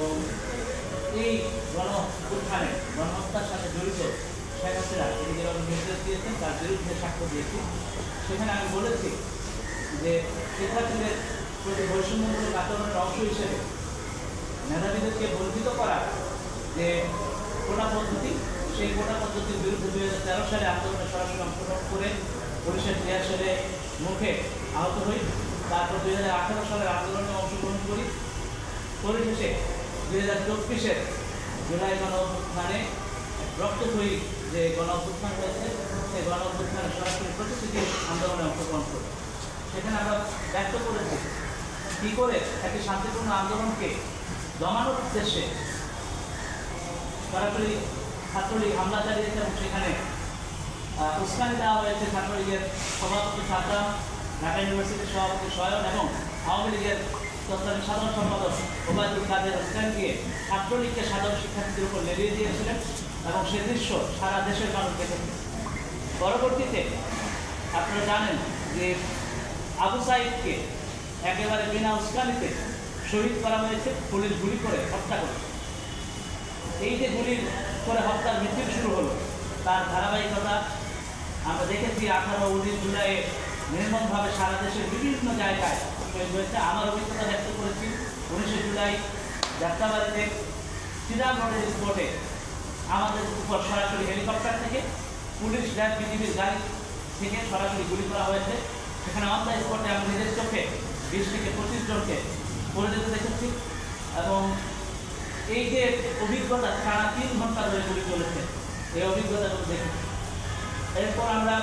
এবং এই গণউত্থানে গণহত্যার সাথে জড়িত শেখ হাসিনা তিনি যেভাবে নির্দেশ দিয়েছেন তার বিরুদ্ধে সাক্ষ্য দিয়েছি। সেখানে আমি বলেছি যে শিক্ষার্থীদের প্রতি বৈষম্যমূলক আচরণের অংশ হিসেবে মেধাবীদেরকে বঞ্চিত করা যে কোটা পদ্ধতি, সেই কোটা পদ্ধতির বিরুদ্ধে 2013 সালে আন্দোলনে সরাসরি অংশগ্রহণ করে পুলিশের রিহার্সেলে মুখে আহত হই। তারপর 2018 সালের আন্দোলনে অংশগ্রহণ করি। পরিশেষে 2024-এর জুলাই গণঅভ্যুত্থানে রক্তক্ষয়ী যে গণঅভ্যুত্থান হয়েছে সেই গণঅভ্যুত্থানে সরাসরি প্রতিশ্রুতি আন্দোলনে অংশগ্রহণ করি। সেখানে আমরা ব্যক্ত করেছি কী করে একটি শান্তিপূর্ণ আন্দোলনকে দমানোর উদ্দেশ্যে সরাসরি ছাত্রলীগ হামলা চালিয়েছে এবং সেখানে উস্কানি দেওয়া হয়েছে ছাত্রলীগের সভাপতি সাদ্দাম, ঢাকা ইউনিভার্সিটির সভাপতি সয়ন এবং আওয়ামী লীগের তৎকালীন সাধারণ সম্পাদক ওবায়দুল কাদের উস্কানি দিয়ে ছাত্রলীগকে সাধারণ শিক্ষার্থীদের উপর লেলিয়ে দিয়েছিলেন এবং সে দৃশ্য সারা দেশের মানুষ দেখেছে। পরবর্তীতে আপনারা জানেন যে আবু সাইদকে একেবারে বিনা উস্কানিতে শহীদ করা হয়েছে, পুলিশ গুলি করে হত্যা করেছে। এই যে গুলি করে হত্যার মিছিল শুরু হলো তার ধারাবাহিকতা আমরা দেখেছি 18-19 জুলাই নির্মমভাবে সারা দেশের বিভিন্ন জায়গায় শহীদ হয়েছে। আমার অভিজ্ঞতা ব্যক্ত করেছি 19 জুলাই যাত্রাবাড়িতে সিরাজ রোডের স্পটে আমাদের উপর সরাসরি হেলিকপ্টার থেকে পুলিশ ল্যাব বিজিবির গাড়ি থেকে সরাসরি গুলি করা হয়েছে। সেখানে অন দ্য স্পটে আমি নিজের চোখে 20 থেকে 25 জনকে পড়ে যেতে দেখেছি এবং এই যে অভিজ্ঞতা সারা 3 ঘন্টা ধরে গুলি চলেছে, এই অভিজ্ঞতাগুলো দেখেছি। এরপর আমরা